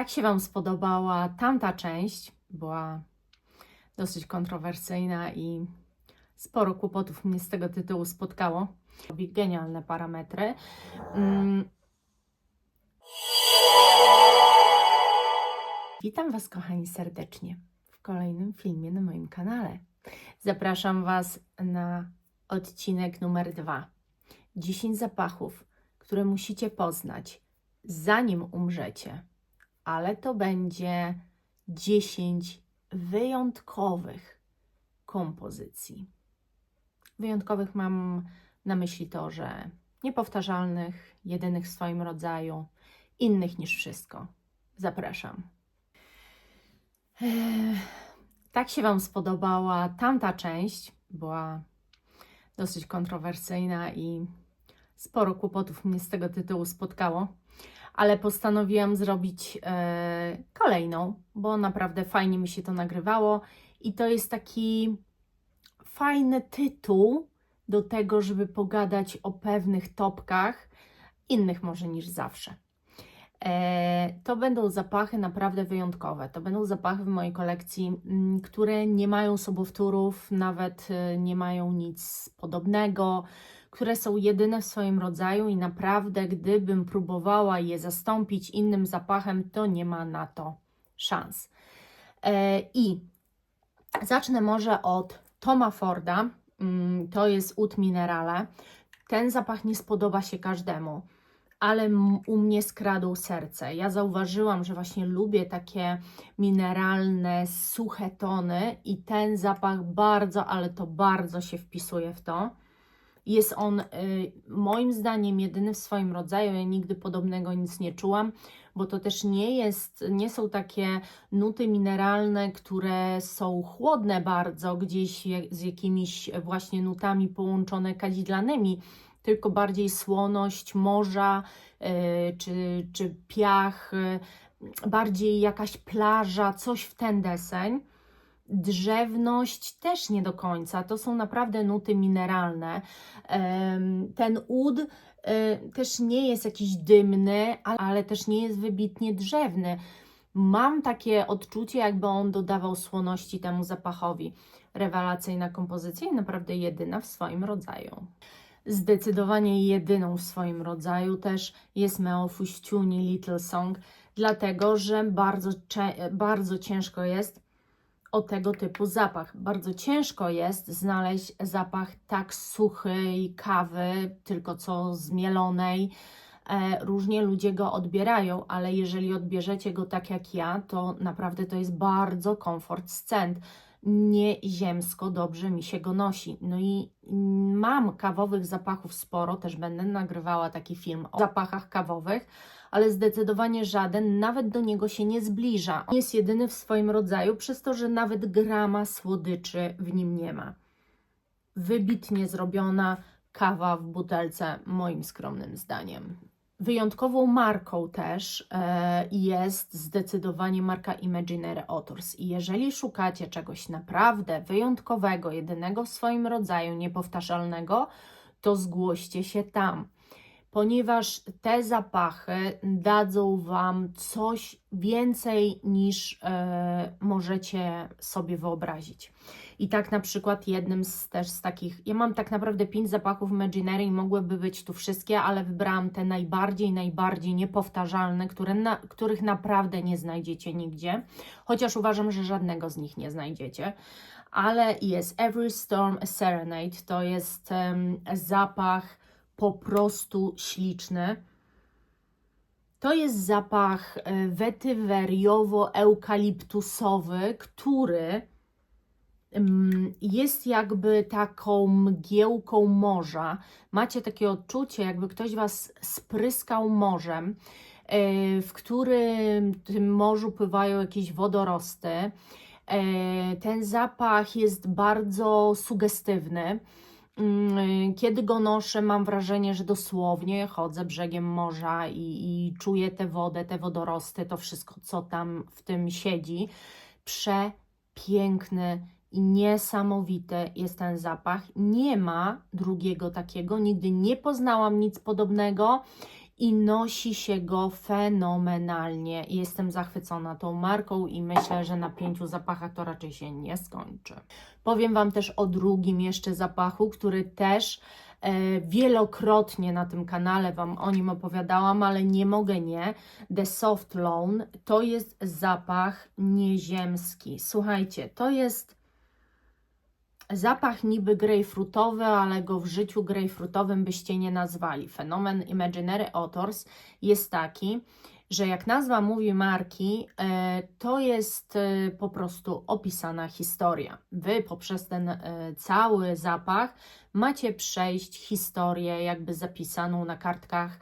tak się Wam spodobała tamta część, była dosyć kontrowersyjna i sporo kłopotów mnie z tego tytułu spotkało. Robi genialne parametry. Witam Was, kochani, serdecznie w kolejnym filmie na moim kanale. Zapraszam Was na odcinek numer 2. 10 zapachów, które musicie poznać, zanim umrzecie. Ale to będzie 10 wyjątkowych kompozycji. Wyjątkowych mam na myśli to, że niepowtarzalnych, jedynych w swoim rodzaju, innych niż wszystko. Zapraszam. Tak się Wam spodobała tamta część, była dosyć kontrowersyjna i sporo kłopotów mnie z tego tytułu spotkało, ale postanowiłam zrobić kolejną, bo naprawdę fajnie mi się to nagrywało i to jest taki fajny tytuł do tego, żeby pogadać o pewnych topkach, innych może niż zawsze. To będą zapachy naprawdę wyjątkowe. To będą zapachy w mojej kolekcji, które nie mają sobowtórów, nawet nie mają nic podobnego, które są jedyne w swoim rodzaju i naprawdę gdybym próbowała je zastąpić innym zapachem, to nie ma na to szans. I zacznę może od Toma Forda. To jest Oud Minerale. Ten zapach nie spodoba się każdemu, ale u mnie skradł serce. Ja zauważyłam, że właśnie lubię takie mineralne, suche tony i ten zapach bardzo, ale to bardzo się wpisuje w to. Jest on moim zdaniem jedyny w swoim rodzaju. Ja nigdy podobnego nic nie czułam, bo to też nie są takie nuty mineralne, które są chłodne bardzo, gdzieś z jakimiś właśnie nutami połączone kadzidlanymi, tylko bardziej słoność morza czy piach, bardziej jakaś plaża, coś w ten deseń. Drzewność też nie do końca, to są naprawdę nuty mineralne. Ten oud też nie jest jakiś dymny, ale też nie jest wybitnie drzewny. Mam takie odczucie, jakby on dodawał słoności temu zapachowi. Rewelacyjna kompozycja i naprawdę jedyna w swoim rodzaju. Zdecydowanie jedyną w swoim rodzaju też jest Meophus Tuni Little Song, dlatego że bardzo ciężko jest o tego typu zapach. Bardzo ciężko jest znaleźć zapach tak suchej kawy, tylko co zmielonej. Różnie ludzie go odbierają, ale jeżeli odbierzecie go tak jak ja, to naprawdę to jest bardzo komfort scent. Nieziemsko dobrze mi się go nosi. No i mam kawowych zapachów sporo, też będę nagrywała taki film o zapachach kawowych, ale zdecydowanie żaden nawet do niego się nie zbliża. On jest jedyny w swoim rodzaju, przez to, że nawet grama słodyczy w nim nie ma. Wybitnie zrobiona kawa w butelce, moim skromnym zdaniem. Wyjątkową marką też jest zdecydowanie marka Imaginary Authors. I jeżeli szukacie czegoś naprawdę wyjątkowego, jedynego w swoim rodzaju, niepowtarzalnego, to zgłoście się tam, ponieważ te zapachy dadzą Wam coś więcej niż możecie sobie wyobrazić. I tak na przykład jednym z takich, ja mam tak naprawdę 5 zapachów Imaginary i mogłyby być tu wszystkie, ale wybrałam te najbardziej niepowtarzalne, których naprawdę nie znajdziecie nigdzie, chociaż uważam, że żadnego z nich nie znajdziecie. Ale jest Every Storm a Serenade, to jest zapach po prostu śliczny. To jest zapach wetyweriowo-eukaliptusowy, który jest jakby taką mgiełką morza. Macie takie odczucie, jakby ktoś Was spryskał morzem, w którym tym morzu pływają jakieś wodorosty. Ten zapach jest bardzo sugestywny. Kiedy go noszę, mam wrażenie, że dosłownie chodzę brzegiem morza i czuję tę wodę, te wodorosty, to wszystko, co tam w tym siedzi. Przepiękny i niesamowity jest ten zapach. Nie ma drugiego takiego, nigdy nie poznałam nic podobnego i nosi się go fenomenalnie. Jestem zachwycona tą marką i myślę, że na 5 zapachach to raczej się nie skończy. Powiem Wam też o drugim jeszcze zapachu, który też wielokrotnie na tym kanale Wam o nim opowiadałam, ale nie mogę nie. The Soft Lawn to jest zapach nieziemski. Słuchajcie, to jest zapach niby grejpfrutowy, ale go w życiu grejpfrutowym byście nie nazwali. Fenomen Imaginary Authors jest taki, że jak nazwa mówi marki, to jest po prostu opisana historia. Wy poprzez ten cały zapach macie przejść historię jakby zapisaną na kartkach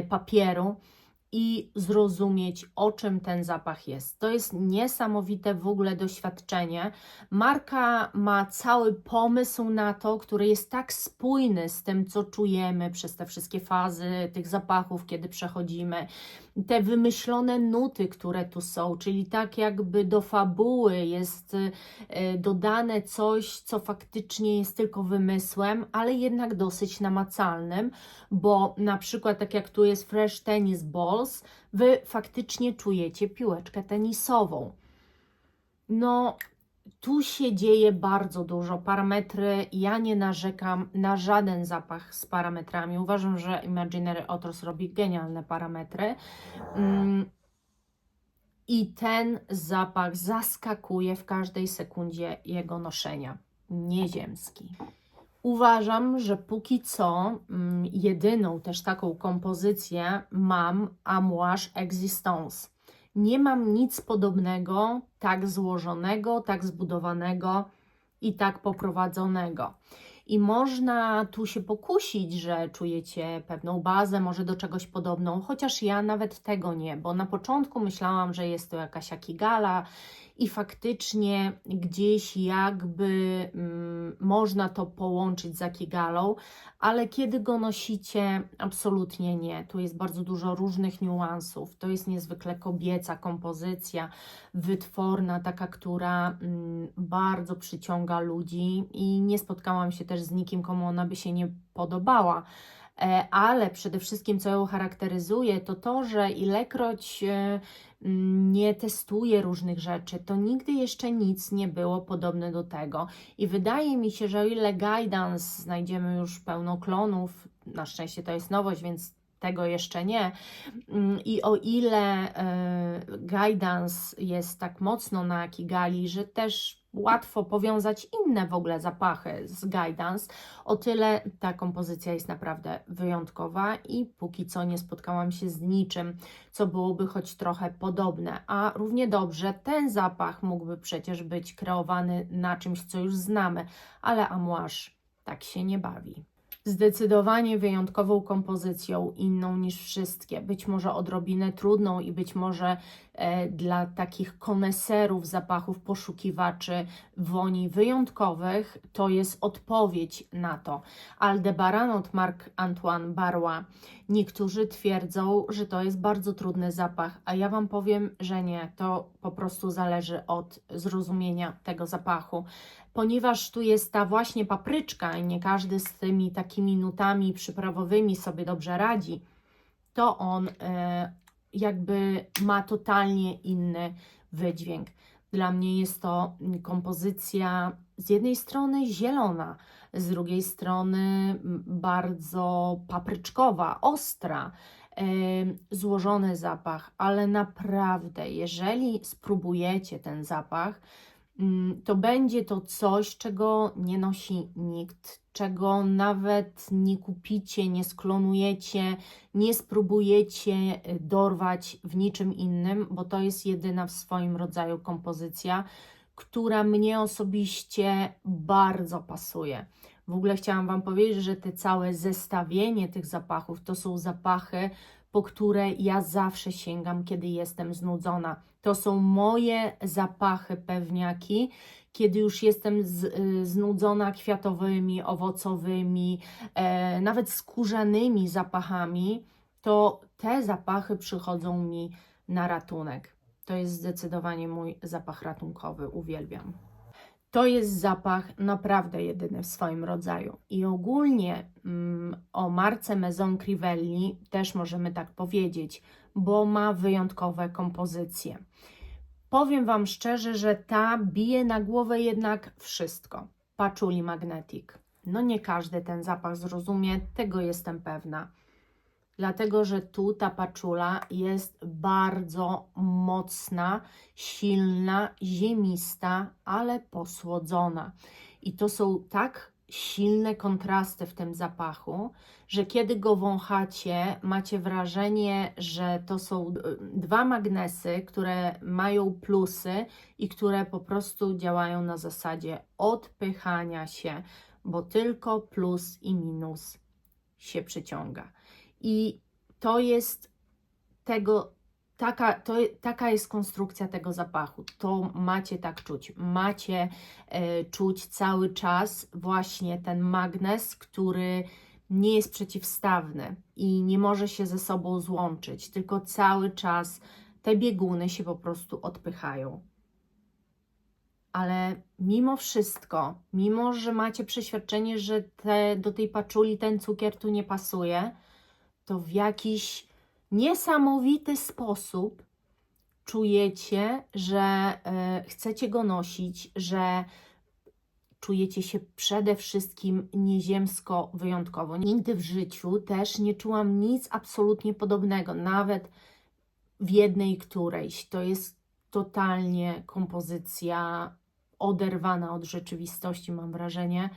papieru i zrozumieć, o czym ten zapach jest. To jest niesamowite w ogóle doświadczenie. Marka ma cały pomysł na to, który jest tak spójny z tym, co czujemy przez te wszystkie fazy tych zapachów, kiedy przechodzimy. Te wymyślone nuty, które tu są, czyli tak jakby do fabuły jest dodane coś, co faktycznie jest tylko wymysłem, ale jednak dosyć namacalnym, bo na przykład tak jak tu jest Fresh Tennis Balls, Wy faktycznie czujecie piłeczkę tenisową. No, tu się dzieje bardzo dużo. Parametry, ja nie narzekam na żaden zapach z parametrami. Uważam, że Imaginary Authors robi genialne parametry. I ten zapach zaskakuje w każdej sekundzie jego noszenia. Nieziemski. Uważam, że póki co jedyną też taką kompozycję mam Amouage Existence. Nie mam nic podobnego, tak złożonego, tak zbudowanego i tak poprowadzonego. I można tu się pokusić, że czujecie pewną bazę, może do czegoś podobną, chociaż ja nawet tego nie, bo na początku myślałam, że jest to jakaś Akigala i faktycznie gdzieś jakby można to połączyć z Akigalą, ale kiedy go nosicie, absolutnie nie. Tu jest bardzo dużo różnych niuansów. To jest niezwykle kobieca kompozycja, wytworna, taka, która bardzo przyciąga ludzi i nie spotkałam się też z nikim, komu ona by się nie podobała. Ale przede wszystkim, co ją charakteryzuje, to to, że ilekroć nie testuję różnych rzeczy, to nigdy jeszcze nic nie było podobne do tego. I wydaje mi się, że o ile Guidance znajdziemy już pełno klonów, na szczęście to jest nowość, więc tego jeszcze nie. I o ile Guidance jest tak mocno na Akigali, że też łatwo powiązać inne w ogóle zapachy z Guidance, o tyle ta kompozycja jest naprawdę wyjątkowa i póki co nie spotkałam się z niczym, co byłoby choć trochę podobne. A równie dobrze ten zapach mógłby przecież być kreowany na czymś, co już znamy, ale Amouage tak się nie bawi. Zdecydowanie wyjątkową kompozycją, inną niż wszystkie, być może odrobinę trudną i być może dla takich koneserów zapachów, poszukiwaczy woni wyjątkowych, to jest odpowiedź na to. Aldebaran od Marc-Antoine Barrois. Niektórzy twierdzą, że to jest bardzo trudny zapach, a ja Wam powiem, że nie. To po prostu zależy od zrozumienia tego zapachu. Ponieważ tu jest ta właśnie papryczka i nie każdy z tymi takimi nutami przyprawowymi sobie dobrze radzi, to on jakby ma totalnie inny wydźwięk. Dla mnie jest to kompozycja z jednej strony zielona, z drugiej strony bardzo papryczkowa, ostra, złożony zapach, ale naprawdę, jeżeli spróbujecie ten zapach, to będzie to coś, czego nie nosi nikt, czego nawet nie kupicie, nie sklonujecie, nie spróbujecie dorwać w niczym innym, bo to jest jedyna w swoim rodzaju kompozycja, która mnie osobiście bardzo pasuje. W ogóle chciałam Wam powiedzieć, że te całe zestawienie tych zapachów to są zapachy, po które ja zawsze sięgam, kiedy jestem znudzona. To są moje zapachy pewniaki, kiedy już jestem znudzona kwiatowymi, owocowymi, nawet skórzanymi zapachami, to te zapachy przychodzą mi na ratunek. To jest zdecydowanie mój zapach ratunkowy, uwielbiam. To jest zapach naprawdę jedyny w swoim rodzaju. I ogólnie o marce Maison Crivelli też możemy tak powiedzieć, bo ma wyjątkowe kompozycje. Powiem Wam szczerze, że ta bije na głowę jednak wszystko. Patchouli Magnetic. No nie każdy ten zapach zrozumie, tego jestem pewna. Dlatego, że tu ta paczula jest bardzo mocna, silna, ziemista, ale posłodzona. I to są tak silne kontrasty w tym zapachu, że kiedy go wąchacie, macie wrażenie, że to są dwa magnesy, które mają plusy i które po prostu działają na zasadzie odpychania się, bo tylko plus i minus się przyciąga. I to jest taka jest konstrukcja tego zapachu. To macie tak czuć. Macie czuć cały czas właśnie ten magnes, który nie jest przeciwstawny i nie może się ze sobą złączyć, tylko cały czas te bieguny się po prostu odpychają. Ale mimo wszystko, mimo że macie przeświadczenie, że do tej paczuli ten cukier tu nie pasuje, to w jakiś niesamowity sposób czujecie, że chcecie go nosić, że czujecie się przede wszystkim nieziemsko wyjątkowo. Nigdy w życiu też nie czułam nic absolutnie podobnego, nawet w jednej którejś. To jest totalnie kompozycja oderwana od rzeczywistości, mam wrażenie.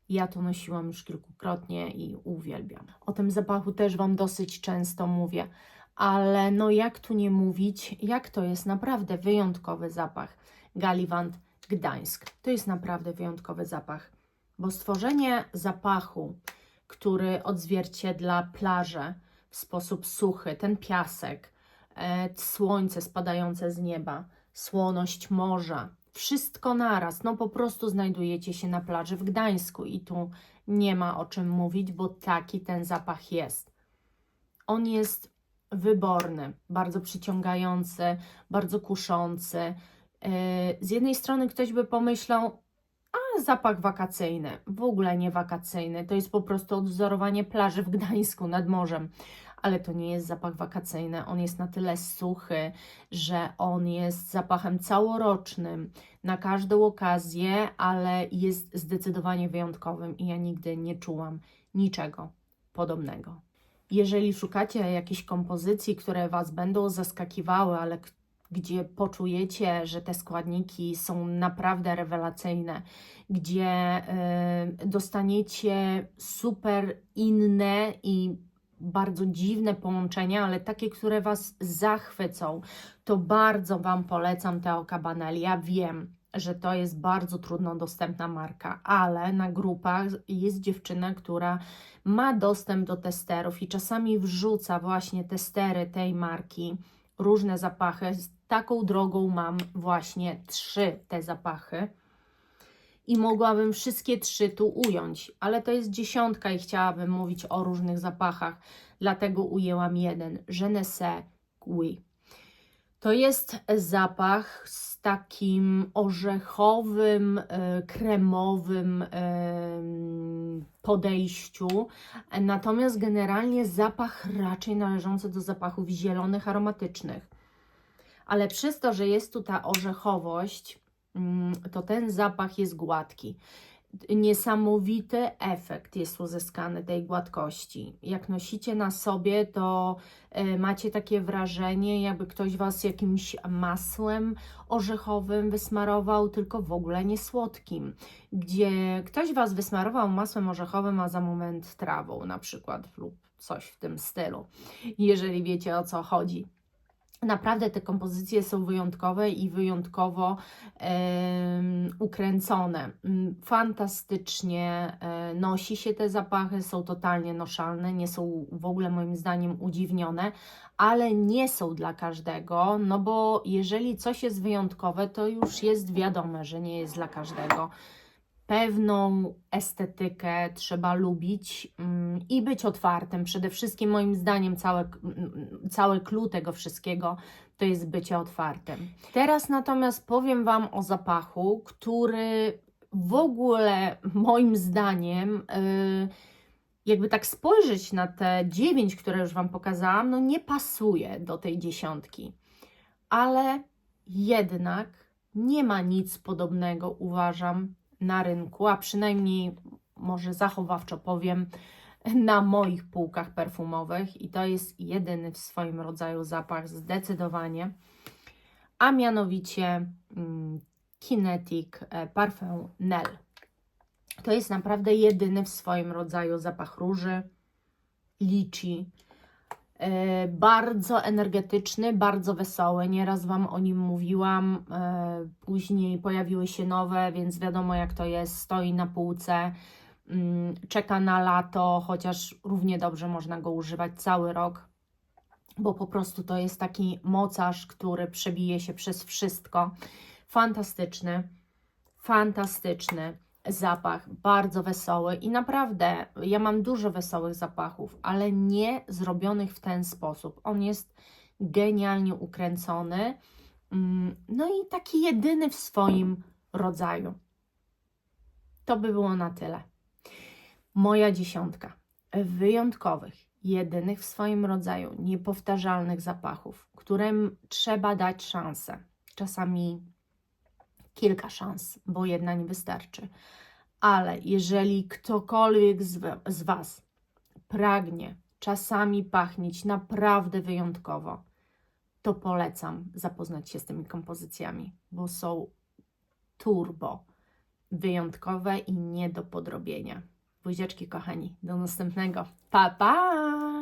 Ja to nosiłam już kilkukrotnie i uwielbiam. O tym zapachu też Wam dosyć często mówię, ale no jak tu nie mówić, jak to jest naprawdę wyjątkowy zapach. Gallivant Gdańsk. To jest naprawdę wyjątkowy zapach, bo stworzenie zapachu, który odzwierciedla plażę w sposób suchy, ten piasek, słońce spadające z nieba, słoność morza, wszystko naraz, no po prostu znajdujecie się na plaży w Gdańsku i tu nie ma o czym mówić, bo taki ten zapach jest. On jest wyborny, bardzo przyciągający, bardzo kuszący. Z jednej strony ktoś by pomyślał, a zapach wakacyjny, w ogóle nie wakacyjny, to jest po prostu odwzorowanie plaży w Gdańsku nad morzem. Ale to nie jest zapach wakacyjny, on jest na tyle suchy, że on jest zapachem całorocznym, na każdą okazję, ale jest zdecydowanie wyjątkowym i ja nigdy nie czułam niczego podobnego. Jeżeli szukacie jakichś kompozycji, które Was będą zaskakiwały, ale gdzie poczujecie, że te składniki są naprawdę rewelacyjne, gdzie dostaniecie super inne i bardzo dziwne połączenia, ale takie, które Was zachwycą, to bardzo Wam polecam Theo Cabanel. Ja wiem, że to jest bardzo trudno dostępna marka, ale na grupach jest dziewczyna, która ma dostęp do testerów i czasami wrzuca właśnie testery tej marki, różne zapachy. Z taką drogą mam właśnie 3 te zapachy i mogłabym wszystkie 3 tu ująć, ale to jest 10 i chciałabym mówić o różnych zapachach, dlatego ujęłam jeden, Je ne sais qui. To jest zapach z takim orzechowym, kremowym podejściu, natomiast generalnie zapach raczej należący do zapachów zielonych, aromatycznych. Ale przez to, że jest tu ta orzechowość, to ten zapach jest gładki. Niesamowity efekt jest uzyskany tej gładkości. Jak nosicie na sobie, to macie takie wrażenie, jakby ktoś Was jakimś masłem orzechowym wysmarował, tylko w ogóle nie słodkim. Gdzie ktoś Was wysmarował masłem orzechowym, a za moment trawą na przykład lub coś w tym stylu, jeżeli wiecie, o co chodzi. Naprawdę te kompozycje są wyjątkowe i wyjątkowo ukręcone. Fantastycznie nosi się te zapachy, są totalnie noszalne, nie są w ogóle moim zdaniem udziwnione, ale nie są dla każdego, no bo jeżeli coś jest wyjątkowe, to już jest wiadome, że nie jest dla każdego. pewną estetykę trzeba lubić i być otwartym. Przede wszystkim moim zdaniem całe clue tego wszystkiego to jest bycie otwartym. Teraz natomiast powiem Wam o zapachu, który w ogóle moim zdaniem, jakby tak spojrzeć na te 9, które już Wam pokazałam, no nie pasuje do tej 10, ale jednak nie ma nic podobnego, uważam, na rynku, a przynajmniej może zachowawczo powiem, na moich półkach perfumowych i to jest jedyny w swoim rodzaju zapach zdecydowanie, a mianowicie Kinetic Parfum Nel. To jest naprawdę jedyny w swoim rodzaju zapach róży, liczy. Bardzo energetyczny, bardzo wesoły. Nieraz Wam o nim mówiłam. Później pojawiły się nowe, więc wiadomo jak to jest. Stoi na półce, czeka na lato, chociaż równie dobrze można go używać cały rok, bo po prostu to jest taki mocarz, który przebije się przez wszystko. Fantastyczny, fantastyczny zapach, bardzo wesoły i naprawdę ja mam dużo wesołych zapachów, ale nie zrobionych w ten sposób. On jest genialnie ukręcony, no i taki jedyny w swoim rodzaju. To by było na tyle. Moja 10 wyjątkowych, jedynych w swoim rodzaju, niepowtarzalnych zapachów, którym trzeba dać szansę. Czasami kilka szans, bo jedna nie wystarczy. Ale jeżeli ktokolwiek z Was pragnie czasami pachnieć naprawdę wyjątkowo, to polecam zapoznać się z tymi kompozycjami, bo są turbo wyjątkowe i nie do podrobienia. Buziaczki kochani, do następnego. Pa, pa!